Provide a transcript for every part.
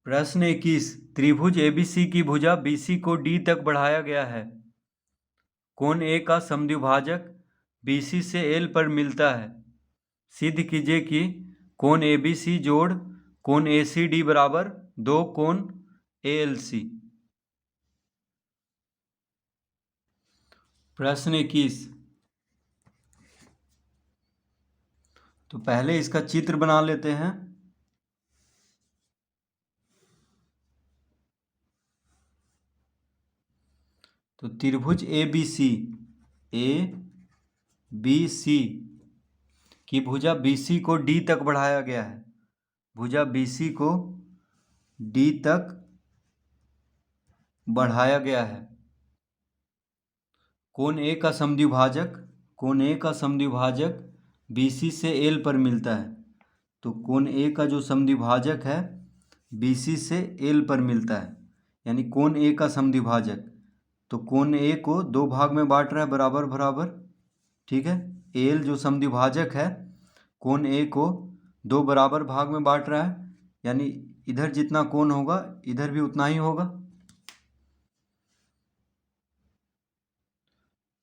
प्रश्न 21। त्रिभुज एबीसी की भुजा बीसी को डी तक बढ़ाया गया है। कोण ए का समद्विभाजक बीसी से एल पर मिलता है। सिद्ध कीजिए कि कोण एबीसी जोड़ कोण एसीडी बराबर 2 कोण एएलसी। प्रश्न 21। तो पहले इसका चित्र बना लेते हैं। तो त्रिभुज ए बी सी की भुजा बीसी को डी तक बढ़ाया गया है। भुजा बीसी को डी तक बढ़ाया गया है। कोण ए का समद्विभाजक बीसी से एल पर मिलता है। तो कोण ए का जो समद्विभाजक है बीसी से एल पर मिलता है, यानी कोण ए का समद्विभाजक। तो कोण ए को दो भाग में बांट रहा है बराबर बराबर, ठीक है। एल जो समद्विभाजक है कोण ए को दो बराबर भाग में बांट रहा है, यानी इधर जितना कोण होगा इधर भी उतना ही होगा।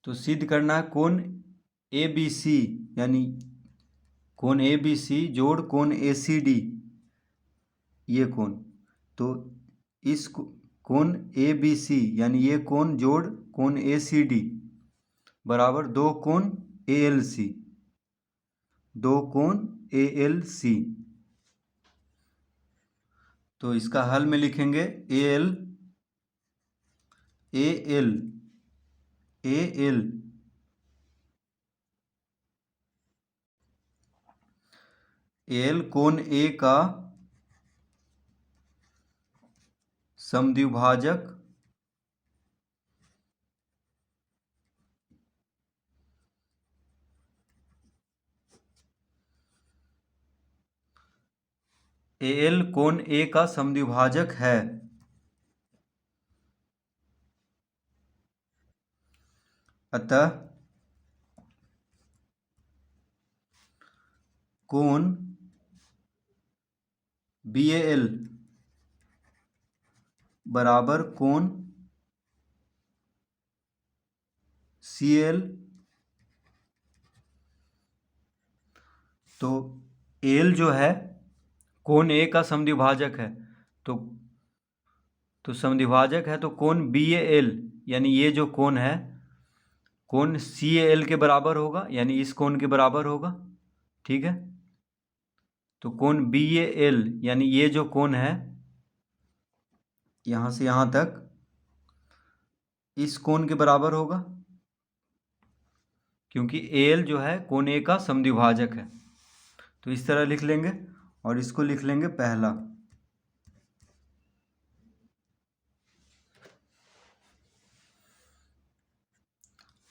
तो सिद्ध करना है कोण ए बी सी, यानी कोण ए बी सी जोड़ कोण ए सी डी, ये कोण। तो इस कोण ए बी सी यानी ये कोण जोड़ कोण ए सी डी बराबर 2 कोण ए एल सी, 2 कोण ए एल सी। तो इसका हल में लिखेंगे A L A L A L L कोण ए का समद्विभाजक एल कोण ए का समद्विभाजक है। अतः कोण बी एल बराबर कोण सी एल। तो एल जो है कोण ए का समद्विभाजक है, तो समद्विभाजक है तो कोण बी एल यानी ये जो कोण है कोण सी एल के बराबर होगा, यानी इस कोण के बराबर होगा, ठीक है। तो कोण बी एल यानी ये जो कोण है यहाँ से यहाँ तक इस कोण के बराबर होगा, क्योंकि एल जो है कोण ए का समद्विभाजक है। तो इस तरह लिख लेंगे और इसको लिख लेंगे पहला।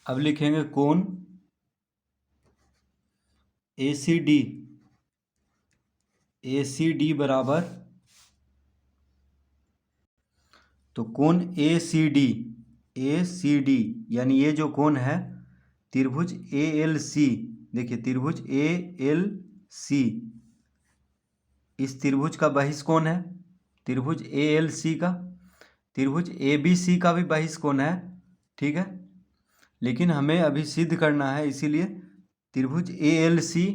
अब लिखेंगे कोण ए सी डी बराबर, तो कोण ए सी डी यानी ये जो कोण है त्रिभुज ए एल सी, देखिए त्रिभुज ए एल सी इस त्रिभुज का बहिष्कोण है। त्रिभुज ए एल सी का, त्रिभुज ए बी सी का भी बहिष्कोण है, ठीक है। लेकिन हमें अभी सिद्ध करना है, इसीलिए त्रिभुज ए एल सी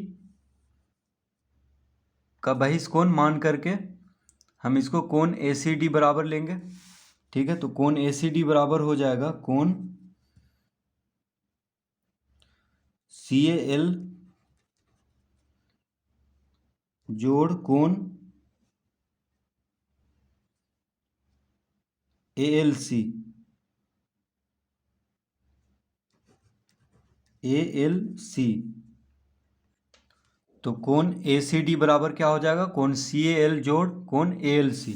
का बहिष्कोण मान करके हम इसको कोण ए सी डी बराबर लेंगे, ठीक है। तो कोण ए सी डी बराबर हो जाएगा कोण सी एल जोड़ कोण ए एल सी तो कोण ए सी डी बराबर क्या हो जाएगा, कोण सी एल जोड़ कोण ए एल सी।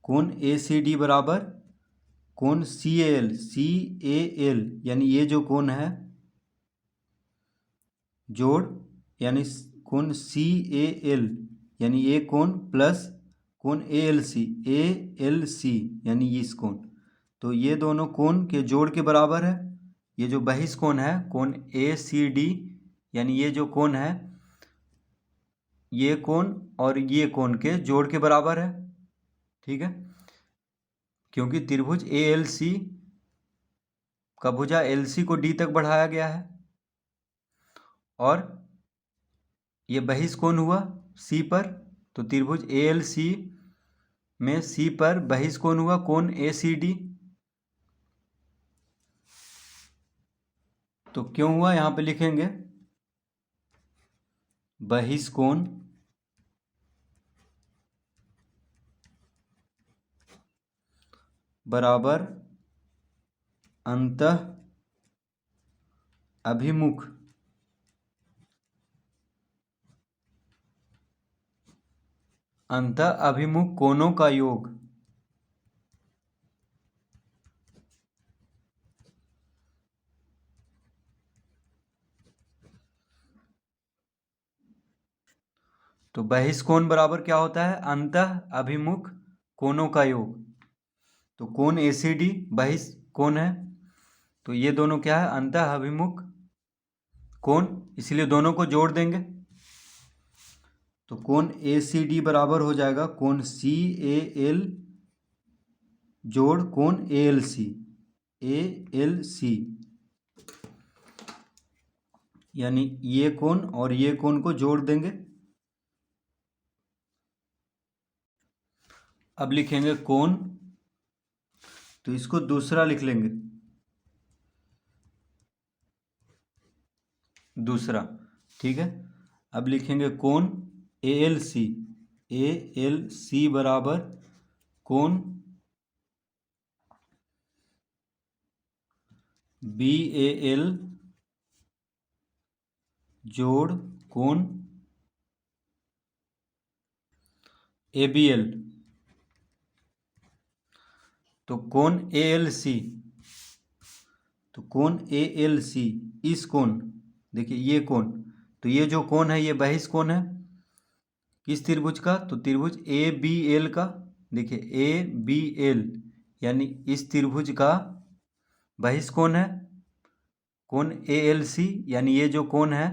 कोण ए सी डी बराबर कोण सी ए एल यानी ये जो कोण है जोड़ यानी कोण सी ए एल यानी ये कोण प्लस कोण ए एल सी यानी इस कोण। तो ये दोनों कोण के जोड़ के बराबर है। ये जो बहिष्कोण है कोण ए सी डी यानी ये जो कोण है ये कोण और ये कोण के जोड़ के बराबर है। ठीक है, क्योंकि त्रिभुज ए एल सी का भुजा एल सी को डी तक बढ़ाया गया है और ये बहिष्कोण हुआ सी पर, तो त्रिभुज ए एल सी में सी पर बहिष्कोण हुआ कोण ए सी डी। तो क्यों हुआ यहाँ पे लिखेंगे बहिष्कोण बराबर अंतः अभिमुख कोणों का योग। तो बहिष्कोण बराबर क्या होता है, अंतः अभिमुख कोणों का योग। तो कोण एसीडी बहिष्कोण है, तो ये दोनों क्या है, अंतः अभिमुख कोण, इसलिए दोनों को जोड़ देंगे। तो कोण ए सी डी बराबर हो जाएगा कोण सी ए एल जोड़ कोण ए एल सी, यानी ये कोण और ये कोण को जोड़ देंगे। अब लिखेंगे कोण, तो इसको दूसरा लिख लेंगे, दूसरा, ठीक है। अब लिखेंगे कोण ए एल सी बराबर कोण बी ए एल जोड़ कोण ए बी एल। तो कोण ए एल सी, तो कोण ए एल सी इस कोण, देखिए ये कोण, तो ये जो कोण है ये बहिष्कोण है किस त्रिभुज का, तो त्रिभुज ए बी एल का। देखिए ए बी एल यानी इस त्रिभुज का बहिष्कोण है कोण ए एल सी, यानी ये जो कोण है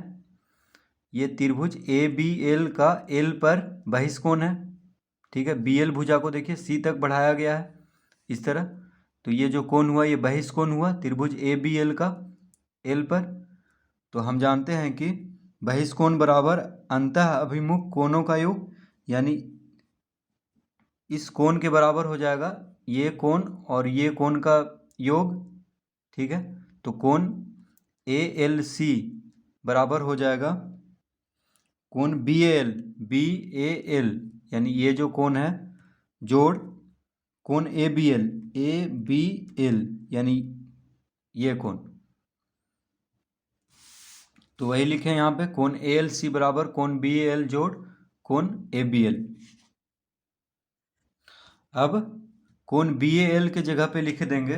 ये त्रिभुज ए बी एल का एल पर बहिष्कोण है, ठीक है। बी एल भुजा को देखिए सी तक बढ़ाया गया है इस तरह, तो ये जो कोण हुआ ये बहिष्कोण हुआ त्रिभुज ए बी एल का एल पर। तो हम जानते हैं कि बहिष्कोण बराबर अंतः अभिमुख कोणों का योग, यानी इस कोण के बराबर हो जाएगा ये कोण और ये कोण का योग, ठीक है। तो कोण ए एल सी बराबर हो जाएगा कोण बी ए एल, यानी ये जो कोण है जोड़ कोण ए बी एल यानी ये कोण। तो वही लिखें यहाँ पे कोण ए एल सी बराबर कोण बी ए एल जोड़ कोण ए बी एल। अब कोण बी ए एल के जगह पे लिख देंगे,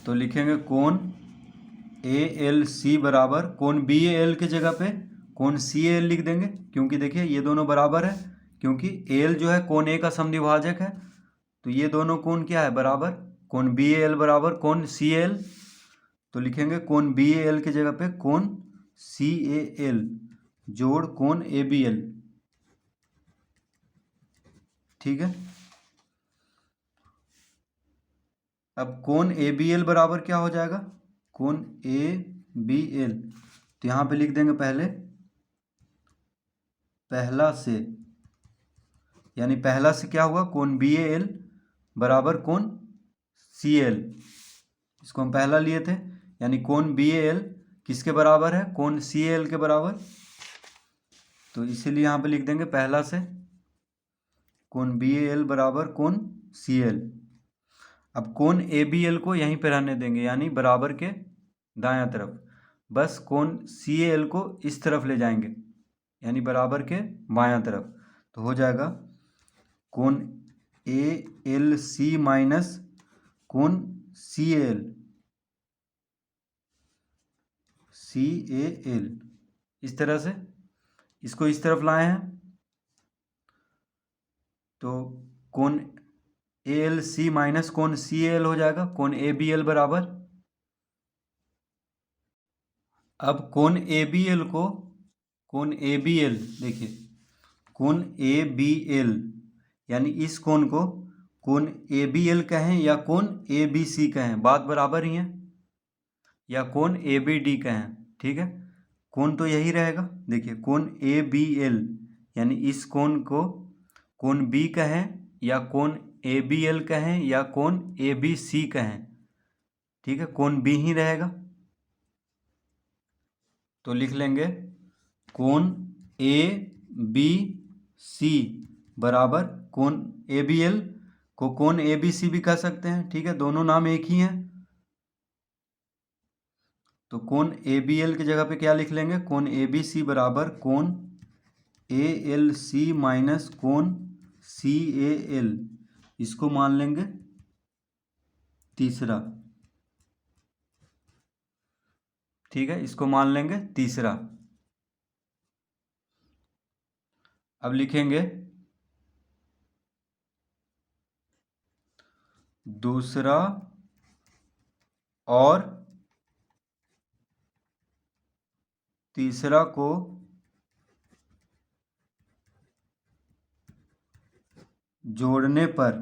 तो लिखेंगे कोण ए एल सी बराबर कोण बी ए एल के जगह पे कोण सी ए एल लिख देंगे, क्योंकि देखिए ये दोनों बराबर है, क्योंकि एल जो है कोण ए का समद्विभाजक है, तो ये दोनों कोण क्या है बराबर, कोण बी ए एल बराबर कोण सी ए एल। तो लिखेंगे कोण बी ए एल के जगह पे कोण सी ए एल जोड़ कोण ए बी एल, ठीक है। अब कोण ए बी एल बराबर क्या हो जाएगा, कोण ए बी एल, तो यहाँ पे लिख देंगे पहले पहला से, यानी पहला से क्या हुआ कोण बी ए एल बराबर कोण सी एल, इसको हम पहला लिए थे, यानी कोण बी ए एल किसके बराबर है, कोण सी एल के बराबर। तो इसीलिए यहाँ पे लिख देंगे पहला से कोण बी ए एल बराबर कोण सी एल। अब कोण ए बी एल को यहीं पे रहने देंगे, यानी बराबर के दायां तरफ, बस कोण सी एल को इस तरफ ले जाएंगे, यानी बराबर के बायां तरफ। तो हो जाएगा कोण ए एल सी माइनस कोण सी एल इस तरह से, इसको इस तरफ लाए हैं, तो कोण ए एल सी माइनस कोण सी एल हो जाएगा कोण ए बी एल बराबर। अब कोण ए बी एल को, कोण ए बी एल देखिए कोण ABL, यानी इस कोण को कोण ABL कहें या कोण ABC कहें, बात बराबर ही है, या कोण ABD कहें, ठीक है। कोण तो यही रहेगा। देखिए कोण ABL यानी इस कोण को कोण B कहें या कोण ABL कहें या कोण ABC कहें, ठीक है, कोण B ही रहेगा। तो लिख लेंगे कोण ABC बराबर कोण ABL को कोण ABC भी कह सकते हैं, ठीक है, दोनों नाम एक ही हैं। तो कोण ABL की जगह पे क्या लिख लेंगे, कोण ABC बराबर कोण ALC माइनस कोण CAL, इसको मान लेंगे तीसरा, ठीक है, इसको मान लेंगे तीसरा। अब लिखेंगे दूसरा और तीसरा को जोड़ने पर,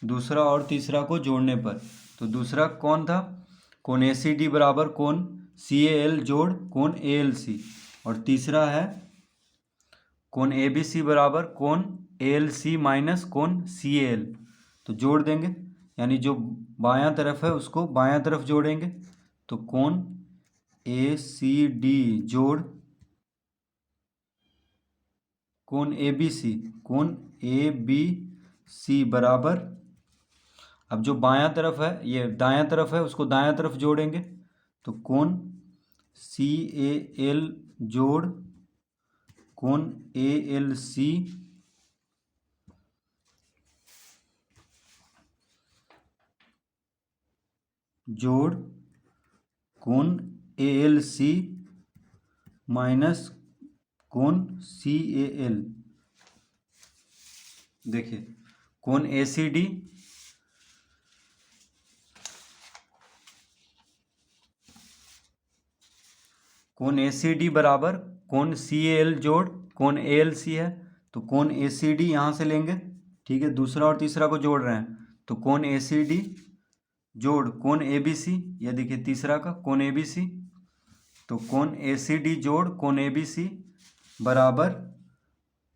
दूसरा और तीसरा को जोड़ने पर, तो दूसरा कौन था, कोण ACD बराबर कोण CAL जोड़ कोण ALC, और तीसरा है कोण ABC बराबर कोण ALC माइनस कोण CAL। तो जोड़ देंगे, यानी जो बायां तरफ है उसको बायां तरफ जोड़ेंगे, तो कोण ACD जोड़ कोण ABC, कोण ABC बराबर, अब जो बायां तरफ है ये दायां तरफ है उसको दायां तरफ जोड़ेंगे, तो कोण CAL जोड़ कोण ALC जोड़ कोण ALC माइनस कोण CAL। देखिए कोण ACD बराबर कोण CAL जोड़ कोण ALC है, तो कोण ACD यहाँ से लेंगे, ठीक है, दूसरा और तीसरा को जोड़ रहे हैं, तो कोण ACD जोड़ कोण ABC, यह देखिए तीसरा का कोण ABC, तो कोण ACD जोड़ कोण ABC बराबर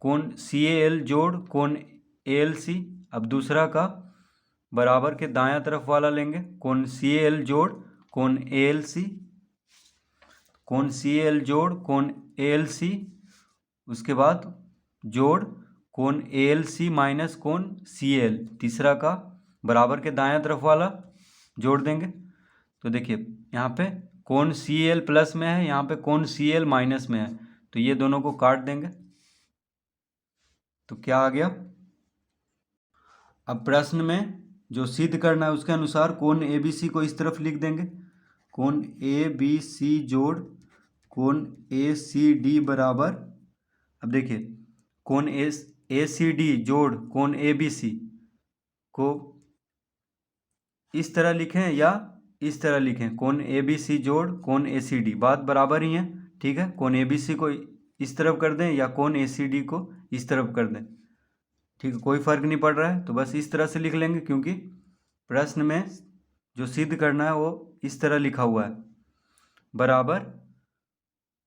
कोण CAL जोड़ कोण ALC। अब दूसरा का बराबर के दायां तरफ वाला लेंगे, कोण CAL जोड़ कोण ALC, कोण CAL जोड़ कोण ALC, उसके बाद जोड़ कोण ALC माइनस कोण CAL, तीसरा का बराबर के दायां तरफ वाला जोड़ देंगे। तो देखिए यहाँ पे कोण CAL प्लस में है, यहाँ पे कोण CAL माइनस में है, तो ये दोनों को काट देंगे, तो क्या आ गया। अब प्रश्न में जो सिद्ध करना है उसके अनुसार कोण ABC को इस तरफ लिख देंगे, कोण ABC जोड़ कोण ACD बराबर, अब देखिए कोण ACD जोड़ कोण ABC को इस तरह लिखें या इस तरह लिखें, कोण ABC जोड़ कोण ACD, बात बराबर ही है, ठीक है, कोण ABC को इस तरफ कर दें या कोण ACD को इस तरफ कर दें, ठीक है, कोई फर्क नहीं पड़ रहा है, तो बस इस तरह से लिख लेंगे, क्योंकि प्रश्न में जो सिद्ध करना है वो इस तरह लिखा हुआ है, बराबर।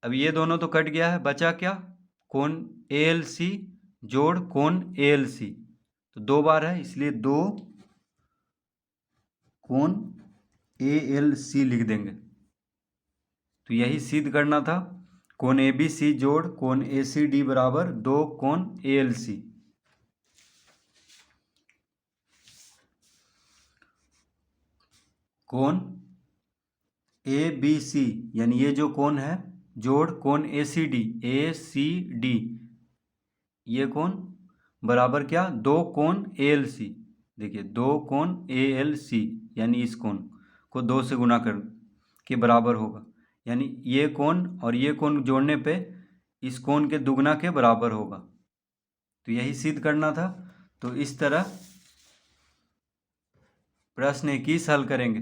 अब ये दोनों तो कट गया है, बचा क्या, कोण ALC जोड़ कोण ALC, तो दो बार है इसलिए दो कोण ALC लिख देंगे। तो यही सिद्ध करना था, कोण ABC जोड़ कोण ACD बराबर दो कोण ALC। कोण ABC यानी ये जो कोण है जोड़ कोण ACD, ये कोण बराबर क्या, दो कोण ALC, देखिए दो कोण ALC यानी इस कोण को दो से गुना कर के बराबर होगा, यानी ये कोण और ये कोण जोड़ने पे इस कोण के दुगना के बराबर होगा। तो यही सिद्ध करना था। तो इस तरह प्रश्न 21 हल करेंगे।